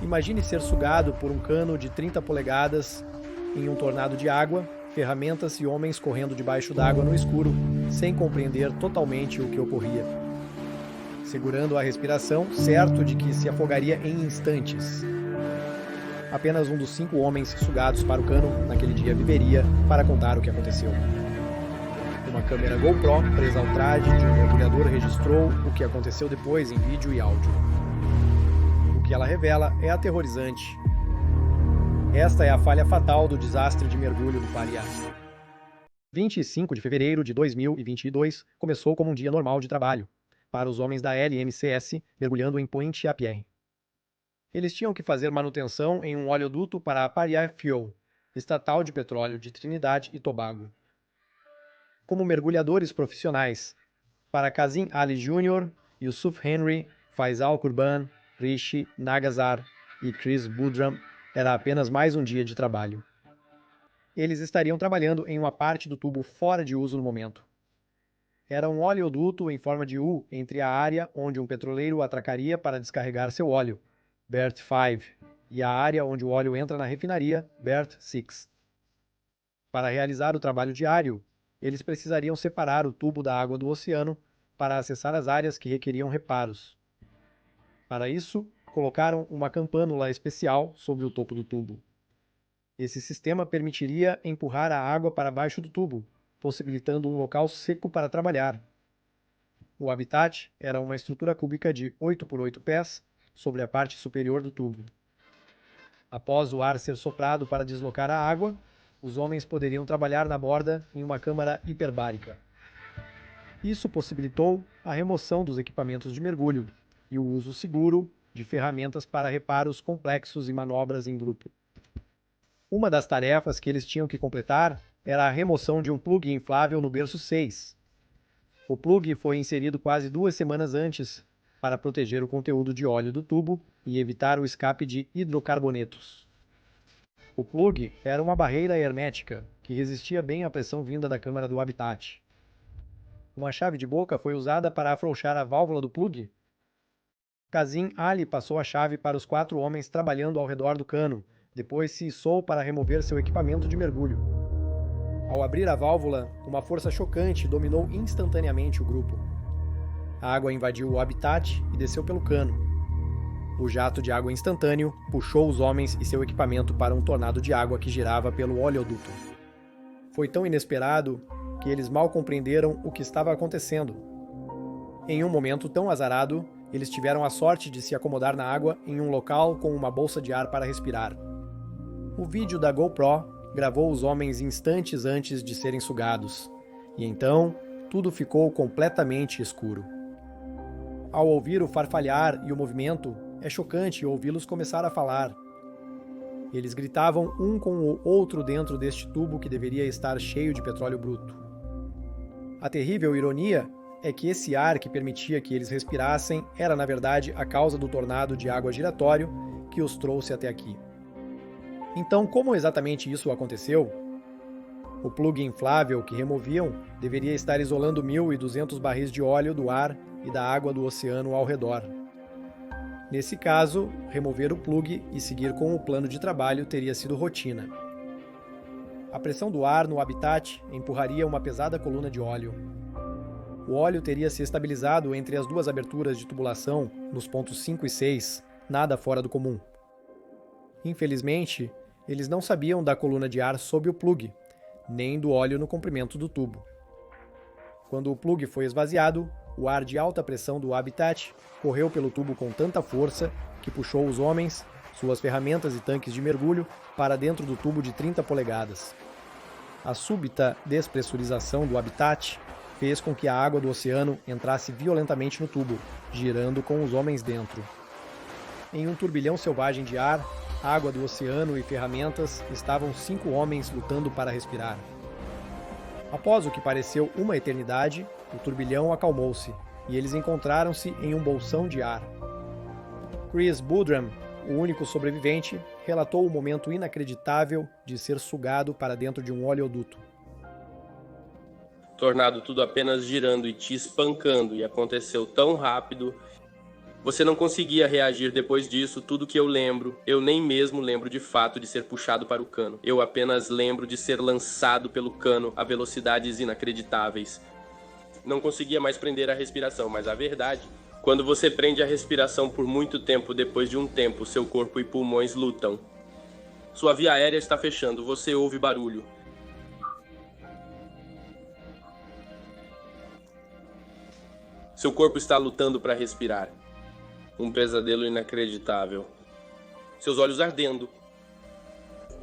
Imagine ser sugado por um cano de 30 polegadas em um tornado de água, ferramentas e homens correndo debaixo d'água no escuro, sem compreender totalmente o que ocorria. Segurando a respiração, certo de que se afogaria em instantes. Apenas um dos 5 homens sugados para o cano naquele dia viveria para contar o que aconteceu. Uma câmera GoPro presa ao traje de um mergulhador registrou o que aconteceu depois em vídeo e áudio. O que ela revela é aterrorizante. Esta é a falha fatal do desastre de mergulho do Pariá. 25 de fevereiro de 2022 começou como um dia normal de trabalho para os homens da LMCS mergulhando em Pointe-à-Pierre. Eles tinham que fazer manutenção em um oleoduto para a Pariá Fuel, estatal de petróleo de Trinidade e Tobago. Como mergulhadores profissionais, para Kazim Ali Jr., Yusuf Henry, Faisal Kurban, Rishi Nagazar e Chris Budram, era apenas mais um dia de trabalho. Eles estariam trabalhando em uma parte do tubo fora de uso no momento. Era um oleoduto em forma de U entre a área onde um petroleiro atracaria para descarregar seu óleo, Berth 5, e a área onde o óleo entra na refinaria, Berth 6. Para realizar o trabalho diário, eles precisariam separar o tubo da água do oceano para acessar as áreas que requeriam reparos. Para isso, colocaram uma campânula especial sobre o topo do tubo. Esse sistema permitiria empurrar a água para baixo do tubo, possibilitando um local seco para trabalhar. O habitat era uma estrutura cúbica de 8 por 8 pés sobre a parte superior do tubo. Após o ar ser soprado para deslocar a água, os homens poderiam trabalhar na borda em uma câmara hiperbárica. Isso possibilitou a remoção dos equipamentos de mergulho e o uso seguro de ferramentas para reparos complexos e manobras em grupo. Uma das tarefas que eles tinham que completar era a remoção de um plug inflável no berço 6. O plug foi inserido quase 2 semanas antes para proteger o conteúdo de óleo do tubo e evitar o escape de hidrocarbonetos. O plug era uma barreira hermética que resistia bem à pressão vinda da câmara do habitat. Uma chave de boca foi usada para afrouxar a válvula do plug. Kazim Ali passou a chave para os 4 homens trabalhando ao redor do cano, depois se içou para remover seu equipamento de mergulho. Ao abrir a válvula, uma força chocante dominou instantaneamente o grupo. A água invadiu o habitat e desceu pelo cano. O jato de água instantâneo puxou os homens e seu equipamento para um tornado de água que girava pelo oleoduto. Foi tão inesperado que eles mal compreenderam o que estava acontecendo. Em um momento tão azarado, eles tiveram a sorte de se acomodar na água em um local com uma bolsa de ar para respirar. O vídeo da GoPro gravou os homens instantes antes de serem sugados, e então tudo ficou completamente escuro. Ao ouvir o farfalhar e o movimento, é chocante ouvi-los começar a falar. Eles gritavam um com o outro dentro deste tubo que deveria estar cheio de petróleo bruto. A terrível ironia é que esse ar que permitia que eles respirassem era, na verdade, a causa do tornado de água giratório que os trouxe até aqui. Então, como exatamente isso aconteceu? O plug inflável que removiam deveria estar isolando 1.200 barris de óleo do ar e da água do oceano ao redor. Nesse caso, remover o plug e seguir com o plano de trabalho teria sido rotina. A pressão do ar no habitat empurraria uma pesada coluna de óleo. O óleo teria se estabilizado entre as 2 aberturas de tubulação, nos pontos 5 e 6, nada fora do comum. Infelizmente, eles não sabiam da coluna de ar sob o plug, nem do óleo no comprimento do tubo. Quando o plug foi esvaziado, o ar de alta pressão do habitat correu pelo tubo com tanta força que puxou os homens, suas ferramentas e tanques de mergulho para dentro do tubo de 30 polegadas. A súbita despressurização do habitat fez com que a água do oceano entrasse violentamente no tubo, girando com os homens dentro. Em um turbilhão selvagem de ar, água do oceano e ferramentas, estavam 5 homens lutando para respirar. Após o que pareceu uma eternidade, o turbilhão acalmou-se e eles encontraram-se em um bolsão de ar. Chris Budram, o único sobrevivente, relatou o momento inacreditável de ser sugado para dentro de um oleoduto. Tornado tudo apenas girando e te espancando, e aconteceu tão rápido. Você não conseguia reagir depois disso. Tudo que eu lembro, eu nem mesmo lembro de fato de ser puxado para o cano. Eu apenas lembro de ser lançado pelo cano a velocidades inacreditáveis. Não conseguia mais prender a respiração, mas a verdade... Quando você prende a respiração por muito tempo, depois de um tempo, seu corpo e pulmões lutam. Sua via aérea está fechando, você ouve barulho. Seu corpo está lutando para respirar. Um pesadelo inacreditável. Seus olhos ardendo.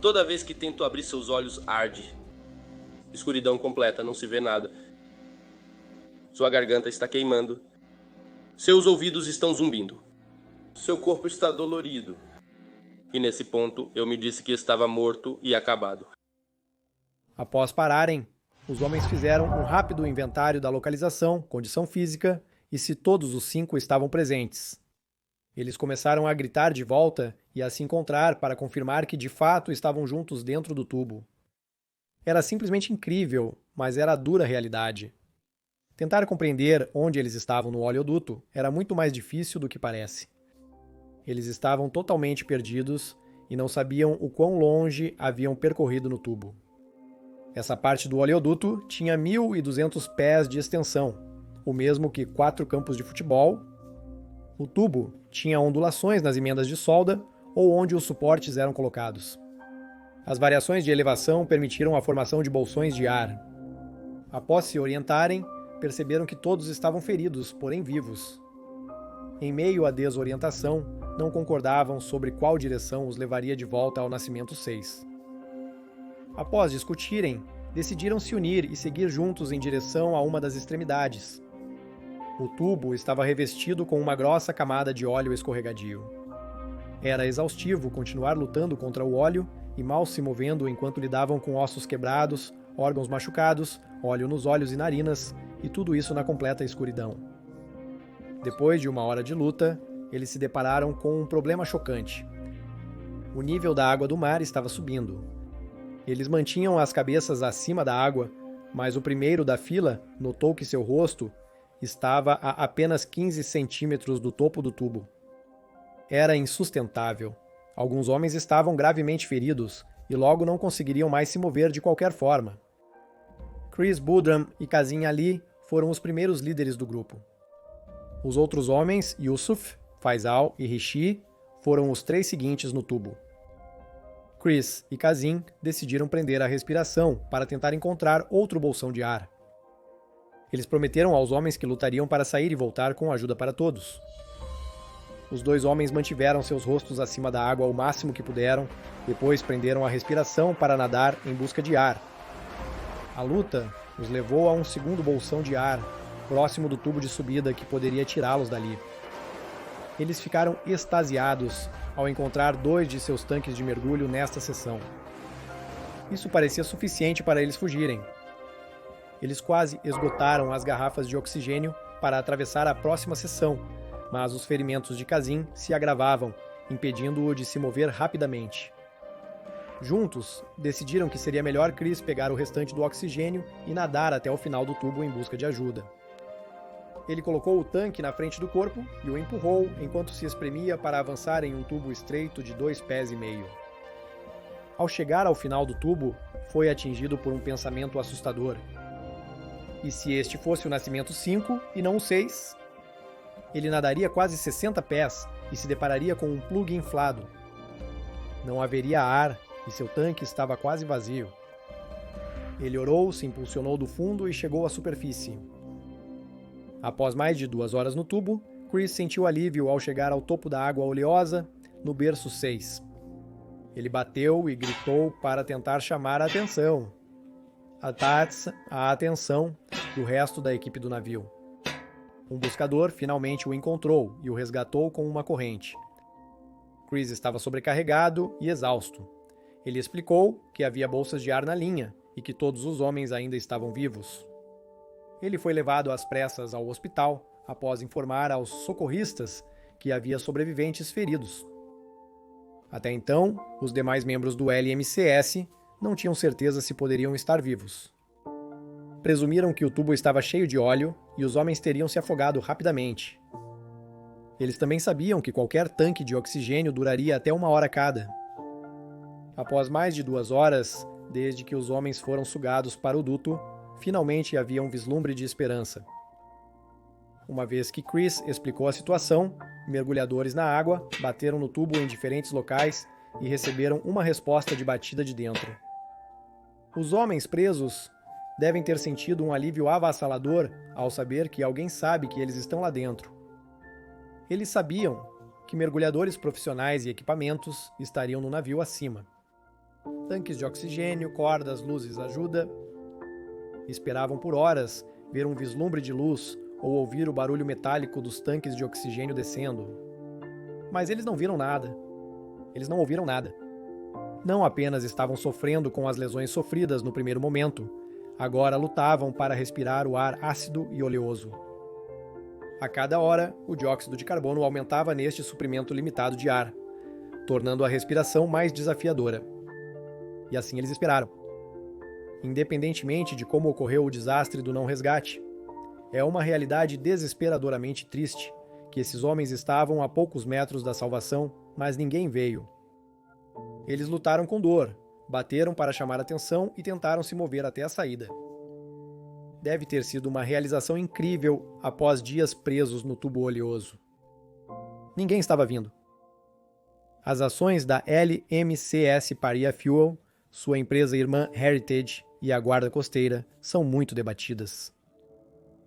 Toda vez que tento abrir seus olhos, arde. Escuridão completa, não se vê nada. Sua garganta está queimando. Seus ouvidos estão zumbindo. Seu corpo está dolorido. E nesse ponto, eu me disse que estava morto e acabado. Após pararem, os homens fizeram um rápido inventário da localização, condição física e se todos os 5 estavam presentes. Eles começaram a gritar de volta e a se encontrar para confirmar que de fato estavam juntos dentro do tubo. Era simplesmente incrível, mas era a dura realidade. Tentar compreender onde eles estavam no oleoduto era muito mais difícil do que parece. Eles estavam totalmente perdidos e não sabiam o quão longe haviam percorrido no tubo. Essa parte do oleoduto tinha 1.200 pés de extensão, o mesmo que 4 campos de futebol. O tubo tinha ondulações nas emendas de solda ou onde os suportes eram colocados. As variações de elevação permitiram a formação de bolsões de ar. Após se orientarem, perceberam que todos estavam feridos, porém vivos. Em meio à desorientação, não concordavam sobre qual direção os levaria de volta ao Nascimento 6. Após discutirem, decidiram se unir e seguir juntos em direção a uma das extremidades. O tubo estava revestido com uma grossa camada de óleo escorregadio. Era exaustivo continuar lutando contra o óleo e mal se movendo enquanto lidavam com ossos quebrados, órgãos machucados, óleo nos olhos e narinas, e tudo isso na completa escuridão. Depois de 1 hora de luta, eles se depararam com um problema chocante. O nível da água do mar estava subindo. Eles mantinham as cabeças acima da água, mas o primeiro da fila notou que seu rosto estava a apenas 15 centímetros do topo do tubo. Era insustentável. Alguns homens estavam gravemente feridos e logo não conseguiriam mais se mover de qualquer forma. Chris Boodram e Kazim Ali foram os primeiros líderes do grupo. Os outros homens, Yusuf, Faisal e Rishi, foram os 3 seguintes no tubo. Chris e Kazim decidiram prender a respiração para tentar encontrar outro bolsão de ar. Eles prometeram aos homens que lutariam para sair e voltar com ajuda para todos. Os 2 homens mantiveram seus rostos acima da água o máximo que puderam, depois prenderam a respiração para nadar em busca de ar. A luta os levou a um segundo bolsão de ar, próximo do tubo de subida que poderia tirá-los dali. Eles ficaram extasiados ao encontrar 2 de seus tanques de mergulho nesta seção. Isso parecia suficiente para eles fugirem. Eles quase esgotaram as garrafas de oxigênio para atravessar a próxima seção, mas os ferimentos de Kazim se agravavam, impedindo-o de se mover rapidamente. Juntos, decidiram que seria melhor Chris pegar o restante do oxigênio e nadar até o final do tubo em busca de ajuda. Ele colocou o tanque na frente do corpo e o empurrou enquanto se espremia para avançar em um tubo estreito de 2,5 pés. Ao chegar ao final do tubo, foi atingido por um pensamento assustador. E se este fosse o Nascimento 5 e não o 6? Ele nadaria quase 60 pés e se depararia com um plugue inflado. Não haveria ar e seu tanque estava quase vazio. Ele orou, se impulsionou do fundo e chegou à superfície. Após mais de 2 horas no tubo, Chris sentiu alívio ao chegar ao topo da água oleosa, no berço 6. Ele bateu e gritou para tentar chamar a atenção do resto da equipe do navio. Um buscador finalmente o encontrou e o resgatou com uma corrente. Chris estava sobrecarregado e exausto. Ele explicou que havia bolsas de ar na linha e que todos os homens ainda estavam vivos. Ele foi levado às pressas ao hospital após informar aos socorristas que havia sobreviventes feridos. Até então, os demais membros do LMCS não tinham certeza se poderiam estar vivos. Presumiram que o tubo estava cheio de óleo e os homens teriam se afogado rapidamente. Eles também sabiam que qualquer tanque de oxigênio duraria até 1 hora cada. Após mais de 2 horas, desde que os homens foram sugados para o duto, finalmente havia um vislumbre de esperança. Uma vez que Chris explicou a situação, mergulhadores na água bateram no tubo em diferentes locais e receberam uma resposta de batida de dentro. Os homens presos devem ter sentido um alívio avassalador ao saber que alguém sabe que eles estão lá dentro. Eles sabiam que mergulhadores profissionais e equipamentos estariam no navio acima. Tanques de oxigênio, cordas, luzes, ajuda. Esperavam por horas ver um vislumbre de luz ou ouvir o barulho metálico dos tanques de oxigênio descendo. Mas eles não viram nada. Eles não ouviram nada. Não apenas estavam sofrendo com as lesões sofridas no primeiro momento, agora lutavam para respirar o ar ácido e oleoso. A cada hora, o dióxido de carbono aumentava neste suprimento limitado de ar, tornando a respiração mais desafiadora. E assim eles esperaram. Independentemente de como ocorreu o desastre do não resgate, é uma realidade desesperadoramente triste que esses homens estavam a poucos metros da salvação, mas ninguém veio. Eles lutaram com dor, bateram para chamar atenção e tentaram se mover até a saída. Deve ter sido uma realização incrível após dias presos no tubo oleoso. Ninguém estava vindo. As ações da LMCS Paria Fuel, sua empresa irmã Heritage e a Guarda Costeira são muito debatidas.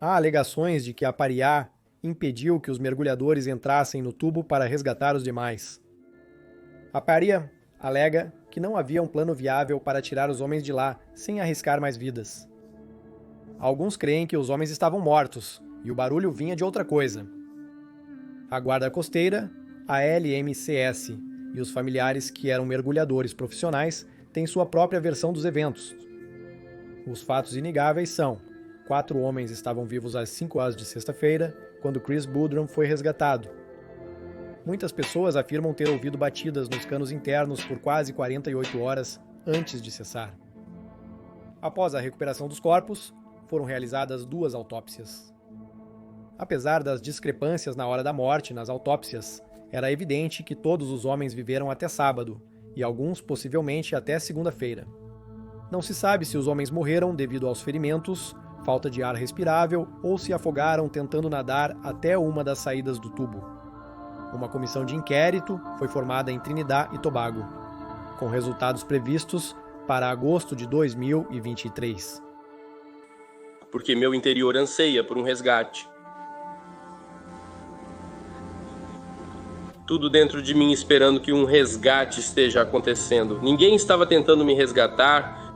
Há alegações de que a Paria impediu que os mergulhadores entrassem no tubo para resgatar os demais. A Paria alega que não havia um plano viável para tirar os homens de lá sem arriscar mais vidas. Alguns creem que os homens estavam mortos e o barulho vinha de outra coisa. A Guarda Costeira, a LMCS e os familiares que eram mergulhadores profissionais têm sua própria versão dos eventos. Os fatos inegáveis são: 4 homens estavam vivos às 5 horas de sexta-feira, quando Chris Boudreaux foi resgatado. Muitas pessoas afirmam ter ouvido batidas nos canos internos por quase 48 horas antes de cessar. Após a recuperação dos corpos, foram realizadas 2 autópsias. Apesar das discrepâncias na hora da morte nas autópsias, era evidente que todos os homens viveram até sábado, e alguns possivelmente até segunda-feira. Não se sabe se os homens morreram devido aos ferimentos, falta de ar respirável ou se afogaram tentando nadar até uma das saídas do tubo. Uma comissão de inquérito foi formada em Trinidad e Tobago, com resultados previstos para agosto de 2023. Porque meu interior anseia por um resgate. Tudo dentro de mim esperando que um resgate esteja acontecendo. Ninguém estava tentando me resgatar.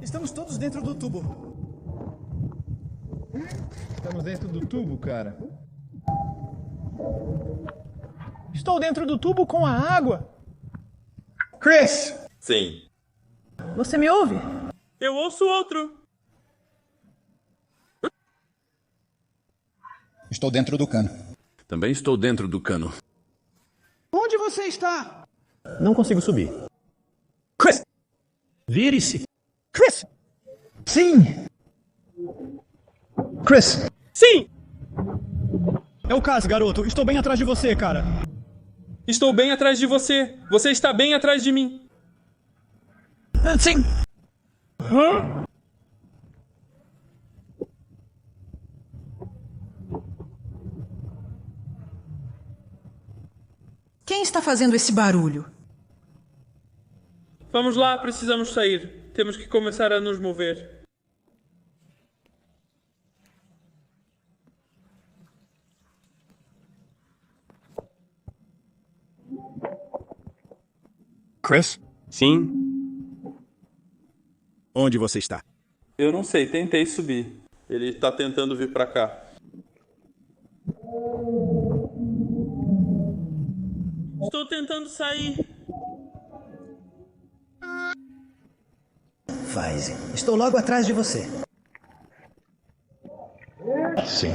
Estamos todos dentro do tubo. Estamos dentro do tubo, cara. Estou dentro do tubo com a água. Chris! Sim. Você me ouve? Eu ouço outro. Estou dentro do cano. Também estou dentro do cano. Onde você está? Não consigo subir. Chris! Vire-se! Chris! Sim! Chris! Sim! É o caso, garoto. Estou bem atrás de você, cara. Estou bem atrás de você. Você está bem atrás de mim. Sim! Hã? Quem está fazendo esse barulho? Vamos lá, precisamos sair. Temos que começar a nos mover. Chris? Sim? Onde você está? Eu não sei, tentei subir. Ele está tentando vir pra cá. Estou tentando sair. Faz. Estou logo atrás de você. Sim.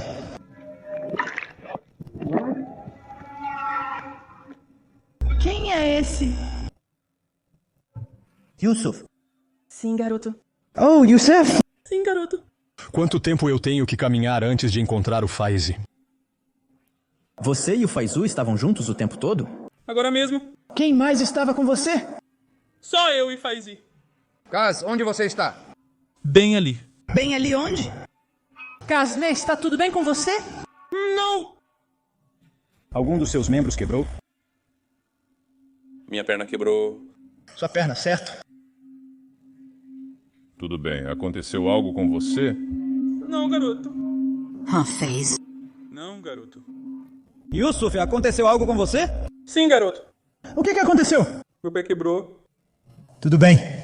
Quem é esse? Yusuf. Sim, garoto. Oh, Yusuf! Sim, garoto. Quanto tempo eu tenho que caminhar antes de encontrar o Faizi? Você e o Faizu estavam juntos o tempo todo? Agora mesmo. Quem mais estava com você? Só eu e Faizi. Kaz, onde você está? Bem ali. Bem ali onde? Casney, está tudo bem com você? Não! Algum dos seus membros quebrou? Minha perna quebrou. Sua perna, certo? Tudo bem. Aconteceu algo com você? Não, garoto. Fez. Não, garoto. Yusuf, aconteceu algo com você? Sim, garoto. O que aconteceu? Meu pé quebrou. Tudo bem.